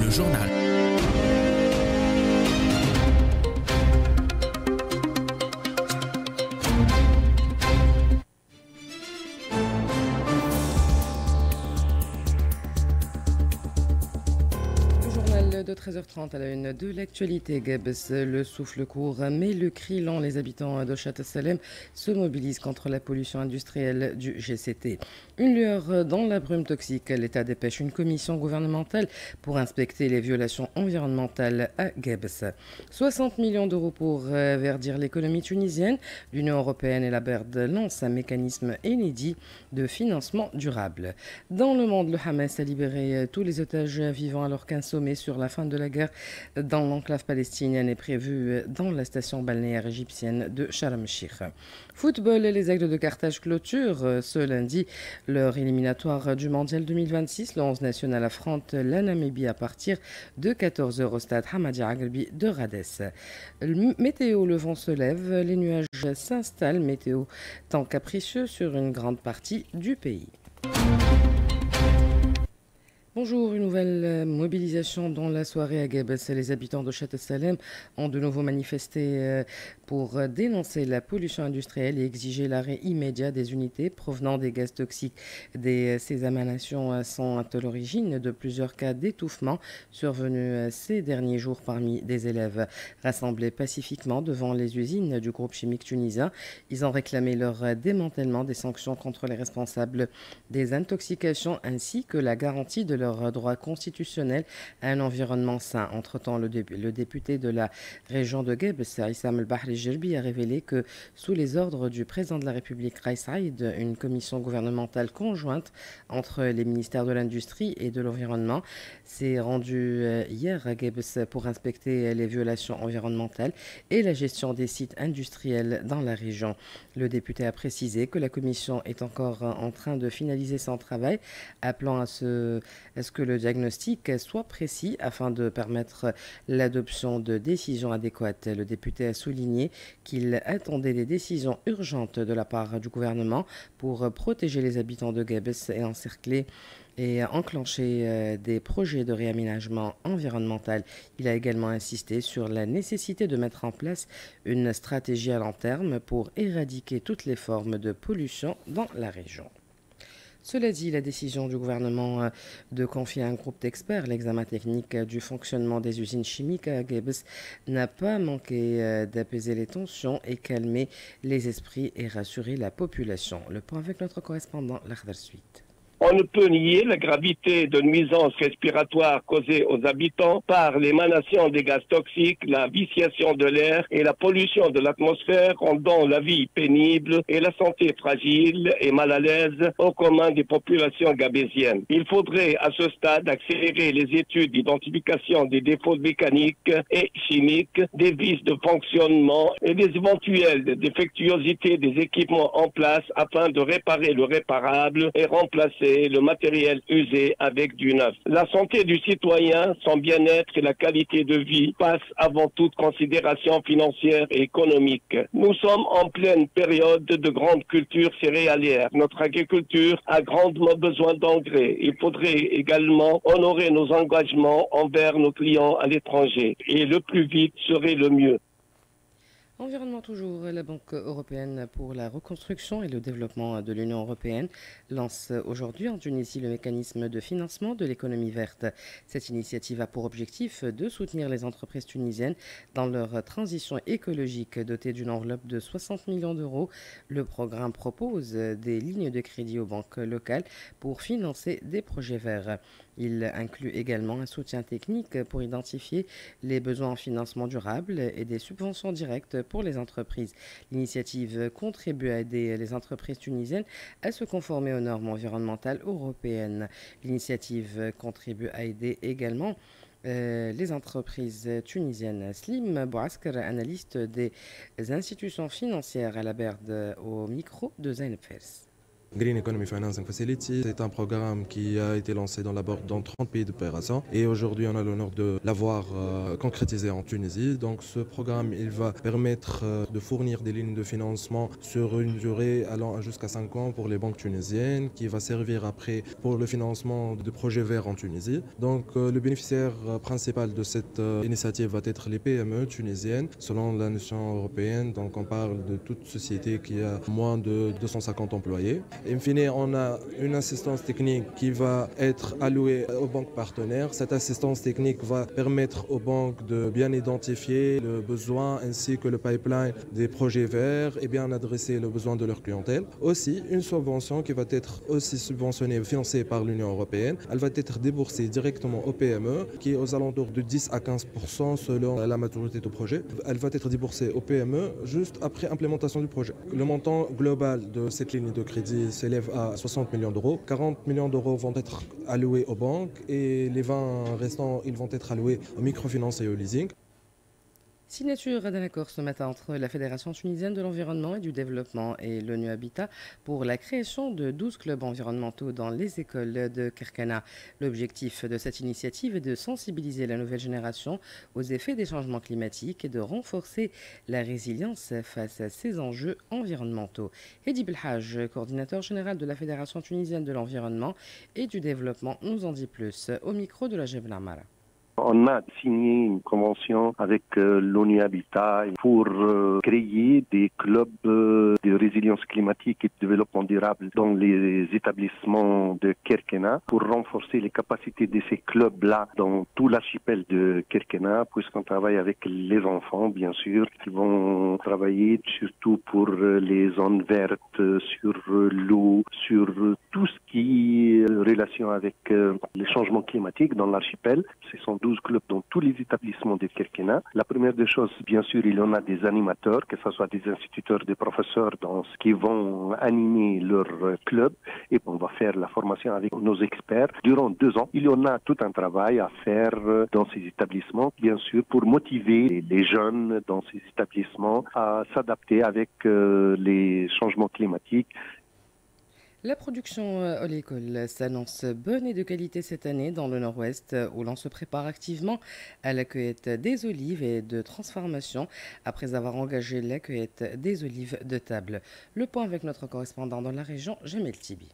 le journal. De 13h30 à la une de l'actualité, Gebes, le souffle court, mais le cri lent. Les habitants d'Ochat Salem se mobilisent contre la pollution industrielle du GCT. Une lueur dans la brume toxique, l'État dépêche une commission gouvernementale pour inspecter les violations environnementales à Gebes. 60 millions d'euros pour verdir l'économie tunisienne. L'Union européenne et la BERD lancent un mécanisme inédit de financement durable. Dans le monde, le Hamas a libéré tous les otages vivants alors qu'un sommet sur la fin de la guerre dans l'enclave palestinienne est prévu dans la station balnéaire égyptienne de Sharm el-Sheikh. Football, les Aigles de Carthage clôturent ce lundi leur éliminatoire du Mondial 2026. Le 11 national affronte la Namibie à partir de 14h au stade Hamadi Agribi de Rades. Météo, le vent se lève, les nuages s'installent. Météo temps capricieux sur une grande partie du pays. Bonjour, une nouvelle mobilisation dans la soirée à Gebes. Les habitants de Chat Salem ont de nouveau manifesté pour dénoncer la pollution industrielle et exiger l'arrêt immédiat des unités provenant des gaz toxiques. Ces émanations sont à l'origine de plusieurs cas d'étouffement survenus ces derniers jours parmi des élèves rassemblés pacifiquement devant les usines du groupe chimique tunisien. Ils ont réclamé leur démantèlement, des sanctions contre les responsables des intoxications ainsi que la garantie de leur droit constitutionnel à un environnement sain. Entre-temps, le député de la région de Gebes, Issam El-Bahri Jirbi, a révélé que sous les ordres du président de la République, Raïs Saïd, une commission gouvernementale conjointe entre les ministères de l'Industrie et de l'Environnement s'est rendue hier à Gebes pour inspecter les violations environnementales et la gestion des sites industriels dans la région. Le député a précisé que la commission est encore en train de finaliser son travail, appelant à ce que le diagnostic soit précis afin de permettre l'adoption de décisions adéquates. Le député a souligné qu'il attendait des décisions urgentes de la part du gouvernement pour protéger les habitants de Gebes et encercler et enclencher des projets de réaménagement environnemental. Il a également insisté sur la nécessité de mettre en place une stratégie à long terme pour éradiquer toutes les formes de pollution dans la région. Cela dit, la décision du gouvernement de confier à un groupe d'experts l'examen technique du fonctionnement des usines chimiques à Gebes n'a pas manqué d'apaiser les tensions et calmer les esprits et rassurer la population. Le point avec notre correspondant, l'Akhdar Suite. On ne peut nier la gravité de nuisances respiratoires causées aux habitants par l'émanation des gaz toxiques, la viciation de l'air et la pollution de l'atmosphère, rendant la vie pénible et la santé fragile et mal à l'aise au commun des populations gabésiennes. Il faudrait à ce stade accélérer les études d'identification des défauts mécaniques et chimiques, des vices de fonctionnement et des éventuelles défectuosités des équipements en place afin de réparer le réparable et remplacer le matériel usé avec du neuf. La santé du citoyen, son bien-être et la qualité de vie passent avant toute considération financière et économique. Nous sommes en pleine période de grande culture céréalière. Notre agriculture a grandement besoin d'engrais. Il faudrait également honorer nos engagements envers nos clients à l'étranger. Et le plus vite serait le mieux. Environnement toujours, la Banque européenne pour la reconstruction et le développement de l'Union européenne lance aujourd'hui en Tunisie le mécanisme de financement de l'économie verte. Cette initiative a pour objectif de soutenir les entreprises tunisiennes dans leur transition écologique. Dotée d'une enveloppe de 60 millions d'euros, le programme propose des lignes de crédit aux banques locales pour financer des projets verts. Il inclut également un soutien technique pour identifier les besoins en financement durable et des subventions directes pour les entreprises. L'initiative contribue à aider les entreprises tunisiennes à se conformer aux normes environnementales européennes. L'initiative contribue à aider également les entreprises tunisiennes. Slim Bouaskar, analyste des institutions financières à la BERD, au micro de Zainab Fers. Green Economy Financing Facility, c'est un programme qui a été lancé dans 30 pays d'opération et aujourd'hui on a l'honneur de l'avoir concrétisé en Tunisie. Donc ce programme il va permettre de fournir des lignes de financement sur une durée allant jusqu'à 5 ans pour les banques tunisiennes qui va servir après pour le financement de projets verts en Tunisie. Donc le bénéficiaire principal de cette initiative va être les PME tunisiennes selon la notion européenne. Donc on parle de toute société qui a moins de 250 employés. In fine, on a une assistance technique qui va être allouée aux banques partenaires. Cette assistance technique va permettre aux banques de bien identifier le besoin ainsi que le pipeline des projets verts et bien adresser le besoin de leur clientèle. Aussi, une subvention qui va être aussi subventionnée, financée par l'Union européenne. Elle va être déboursée directement aux PME, qui est aux alentours de 10 à 15% selon la maturité du projet. Elle va être déboursée aux PME juste après implémentation du projet. Le montant global de cette ligne de crédit s'élève à 60 millions d'euros. 40 millions d'euros vont être alloués aux banques et les 20 restants ils vont être alloués aux microfinances et au leasing. Signature d'un accord ce matin entre la Fédération tunisienne de l'environnement et du développement et l'ONU Habitat pour la création de 12 clubs environnementaux dans les écoles de Kerkana. L'objectif de cette initiative est de sensibiliser la nouvelle génération aux effets des changements climatiques et de renforcer la résilience face à ces enjeux environnementaux. Hedi Belhaj, coordinateur général de la Fédération tunisienne de l'environnement et du développement, nous en dit plus au micro de la Jebel Amara. On a signé une convention avec l'ONU Habitat pour créer des clubs de résilience climatique et de développement durable dans les établissements de Kerkena pour renforcer les capacités de ces clubs-là dans tout l'archipel de Kerkena, puisqu'on travaille avec les enfants, bien sûr, qui vont travailler surtout pour les zones vertes, sur l'eau, sur tout ce qui est relation avec les changements climatiques dans l'archipel. Ce sont 12 clubs dans tous les établissements de Kerkena. La première des choses, bien sûr, il y en a des animateurs, que ce soit des instituteurs, des professeurs qui vont animer leur club et on va faire la formation avec nos experts. Durant 2 ans, il y en a tout un travail à faire dans ces établissements, bien sûr, pour motiver les jeunes dans ces établissements à s'adapter avec les changements climatiques. La production oléicole s'annonce bonne et de qualité cette année dans le nord-ouest où l'on se prépare activement à la cueillette des olives et de transformation après avoir engagé la cueillette des olives de table. Le point avec notre correspondant dans la région, Jamel Tibi.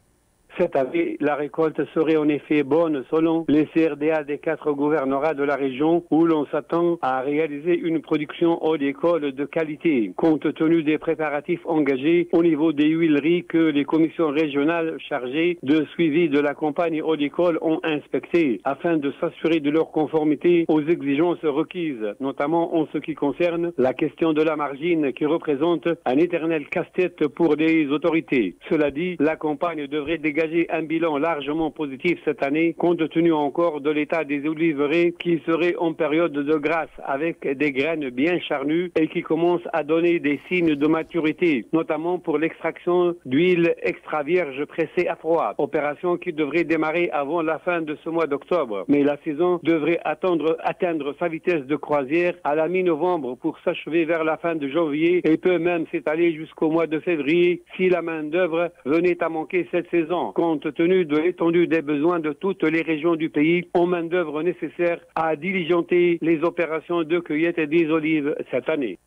Cette année, la récolte serait en effet bonne selon les CRDA des 4 gouvernorats de la région où l'on s'attend à réaliser une production oléicole de qualité, compte tenu des préparatifs engagés au niveau des huileries que les commissions régionales chargées de suivi de la campagne oléicole ont inspecté afin de s'assurer de leur conformité aux exigences requises, notamment en ce qui concerne la question de la margine qui représente un éternel casse-tête pour les autorités. Cela dit, la campagne devrait dégager un bilan largement positif cette année, compte tenu encore de l'état des oliveraies qui seraient en période de grâce avec des graines bien charnues et qui commencent à donner des signes de maturité, notamment pour l'extraction d'huile extra vierge pressée à froid, opération qui devrait démarrer avant la fin de ce mois d'octobre. Mais la saison devrait atteindre sa vitesse de croisière à la mi-novembre pour s'achever vers la fin de janvier et peut même s'étaler jusqu'au mois de février si la main-d'œuvre venait à manquer cette saison, compte tenu de l'étendue des besoins de toutes les régions du pays en main-d'œuvre nécessaire à diligenter les opérations de cueillette des olives cette année.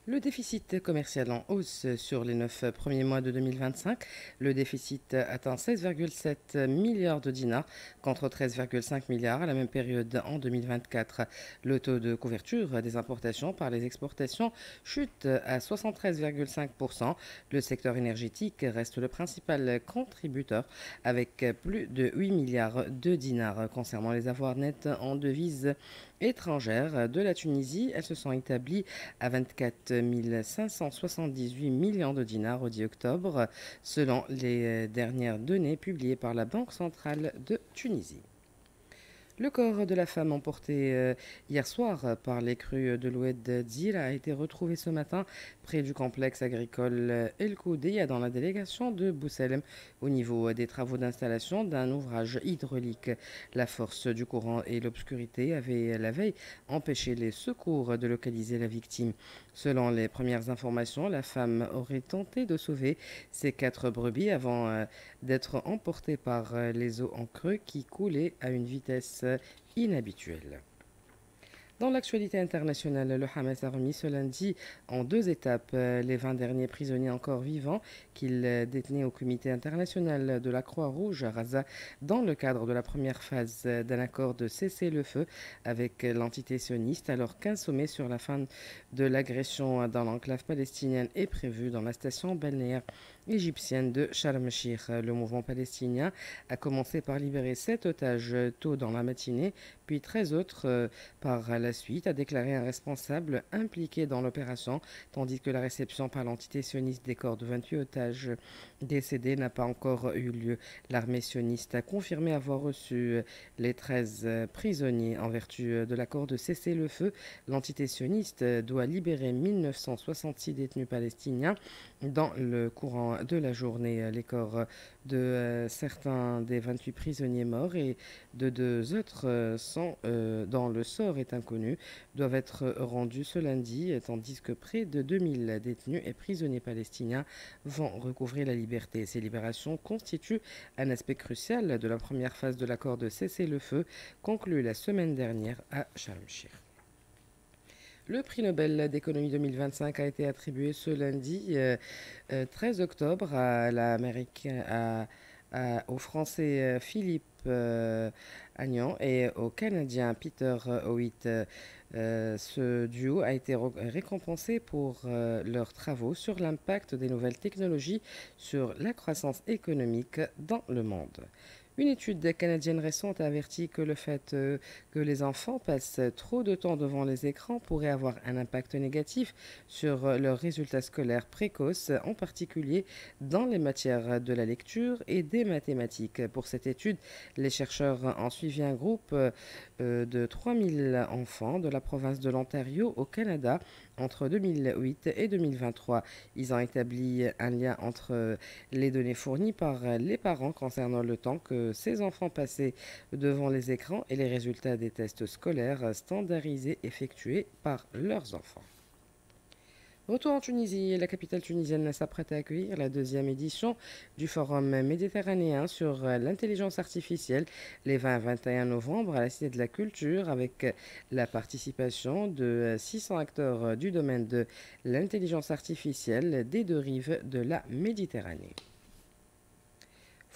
Le déficit commercial en hausse sur les 9 premiers mois de 2025. Le déficit atteint 16,7 milliards de dinars contre 13,5 milliards à la même période en 2024. Le taux de couverture des importations par les exportations chute à 73,5%. Le secteur énergétique reste le principal contributeur avec plus de 8 milliards de dinars. Concernant les avoirs nets en devises étrangères de la Tunisie, elles se sont établies à 24 578 millions de dinars au 10 octobre, selon les dernières données publiées par la Banque centrale de Tunisie. Le corps de la femme emporté hier soir par les crues de l'Oued Dzir a été retrouvé ce matin près du complexe agricole El Koudia dans la délégation de Bousselem au niveau des travaux d'installation d'un ouvrage hydraulique. La force du courant et l'obscurité avaient la veille empêché les secours de localiser la victime. Selon les premières informations, la femme aurait tenté de sauver ses 4 brebis avant d'être emportée par les eaux en creux qui coulaient à une vitesse inhabituelle. Dans l'actualité internationale, le Hamas a remis ce lundi en 2 étapes les 20 derniers prisonniers encore vivants qu'il détenait au comité international de la Croix-Rouge à Gaza dans le cadre de la première phase d'un accord de cessez-le-feu avec l'entité sioniste, alors qu'un sommet sur la fin de l'agression dans l'enclave palestinienne est prévu dans la station balnéaire égyptienne de Sharm el-Sheikh. Le mouvement palestinien a commencé par libérer 7 otages tôt dans la matinée, puis 13 autres par la suite, a déclaré un responsable impliqué dans l'opération, tandis que la réception par l'entité sioniste des corps de 28 otages décédés n'a pas encore eu lieu. L'armée sioniste a confirmé avoir reçu les 13 prisonniers en vertu de l'accord de cessez-le-feu. L'entité sioniste doit libérer 1966 détenus palestiniens dans le courant de la journée. Les corps de certains des 28 prisonniers morts et de 2 autres dont le sort est inconnu doivent être rendus ce lundi, tandis que près de 2000 détenus et prisonniers palestiniens vont recouvrer la liberté. Ces libérations constituent un aspect crucial de la première phase de l'accord de cessez-le-feu conclu la semaine dernière à Sharm el-Sheikh. Le prix Nobel d'économie 2025 a été attribué ce lundi 13 octobre au Français Philippe Agnan et au Canadien Peter Howitt. Ce duo a été récompensé pour leurs travaux sur l'impact des nouvelles technologies sur la croissance économique dans le monde. Une étude canadienne récente a averti que le fait que les enfants passent trop de temps devant les écrans pourrait avoir un impact négatif sur leurs résultats scolaires précoces, en particulier dans les matières de la lecture et des mathématiques. Pour cette étude, les chercheurs ont suivi un groupe de 3000 enfants de la province de l'Ontario au Canada entre 2008 et 2023. Ils ont établi un lien entre les données fournies par les parents concernant le temps que ces enfants passaient devant les écrans et les résultats des tests scolaires standardisés effectués par leurs enfants. Retour en Tunisie, la capitale tunisienne s'apprête à accueillir la 2e édition du Forum méditerranéen sur l'intelligence artificielle les 20 et 21 novembre à la Cité de la Culture avec la participation de 600 acteurs du domaine de l'intelligence artificielle des 2 rives de la Méditerranée.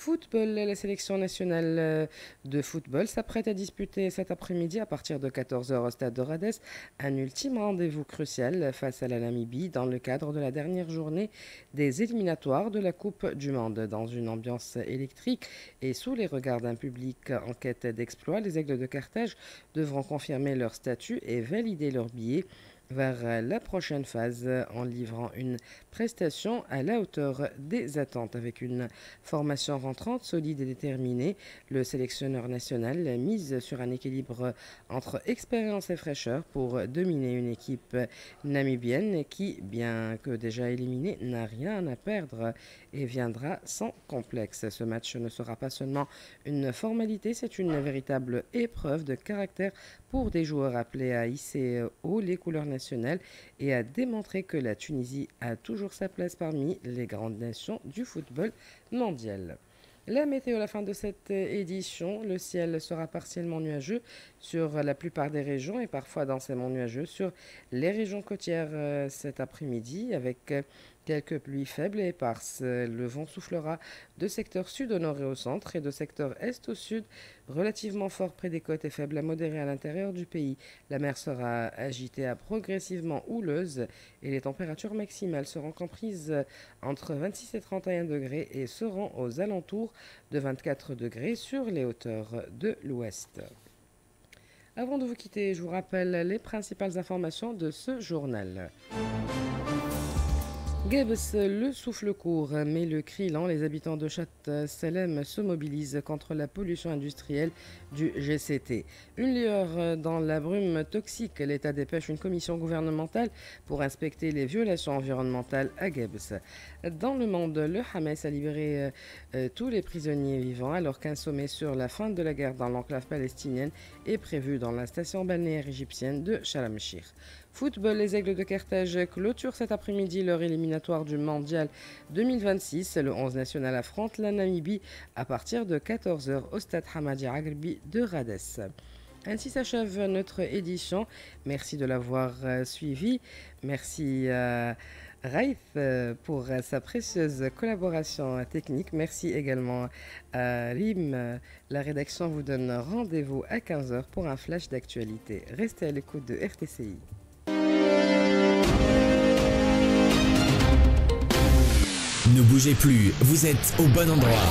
Football, la sélection nationale de football s'apprête à disputer cet après-midi à partir de 14 h au stade de Rades un ultime rendez-vous crucial face à la Namibie dans le cadre de la dernière journée des éliminatoires de la Coupe du Monde. Dans une ambiance électrique et sous les regards d'un public en quête d'exploit, les Aigles de Carthage devront confirmer leur statut et valider leur billet vers la prochaine phase en livrant une prestation à la hauteur des attentes. Avec une formation rentrante, solide et déterminée, le sélectionneur national mise sur un équilibre entre expérience et fraîcheur pour dominer une équipe namibienne qui, bien que déjà éliminée, n'a rien à perdre et viendra sans complexe. Ce match ne sera pas seulement une formalité, c'est une véritable épreuve de caractère pour des joueurs appelés à hisser haut les couleurs nationales et à démontrer que la Tunisie a toujours sa place parmi les grandes nations du football mondial. La météo à la fin de cette édition, le ciel sera partiellement nuageux sur la plupart des régions et parfois densément nuageux sur les régions côtières cet après-midi avec quelques pluies faibles et éparses. Le vent soufflera de secteur sud au nord et au centre et de secteur est au sud, relativement fort près des côtes et faible à modéré à l'intérieur du pays. La mer sera agitée à progressivement houleuse et les températures maximales seront comprises entre 26 et 31 degrés et seront aux alentours de 24 degrés sur les hauteurs de l'ouest. Avant de vous quitter, je vous rappelle les principales informations de ce journal. Gebs, le souffle court, mais le cri lent. Les habitants de Chat Salem se mobilisent contre la pollution industrielle du GCT. Une lueur dans la brume toxique. L'État dépêche une commission gouvernementale pour inspecter les violations environnementales à Gebs. Dans le monde, le Hamas a libéré tous les prisonniers vivants alors qu'un sommet sur la fin de la guerre dans l'enclave palestinienne est prévu dans la station balnéaire égyptienne de Sharm el-Sheikh. Football, les Aigles de Carthage clôturent cet après-midi leur éliminatoire du Mondial 2026. Le 11 national affronte la Namibie à partir de 14h au stade Hamadi Agrbi de Rades. Ainsi s'achève notre édition. Merci de l'avoir suivi. Merci à Raif pour sa précieuse collaboration technique. Merci également à Rim. La rédaction vous donne rendez-vous à 15h pour un flash d'actualité. Restez à l'écoute de RTCI. Ne bougez plus, vous êtes au bon endroit.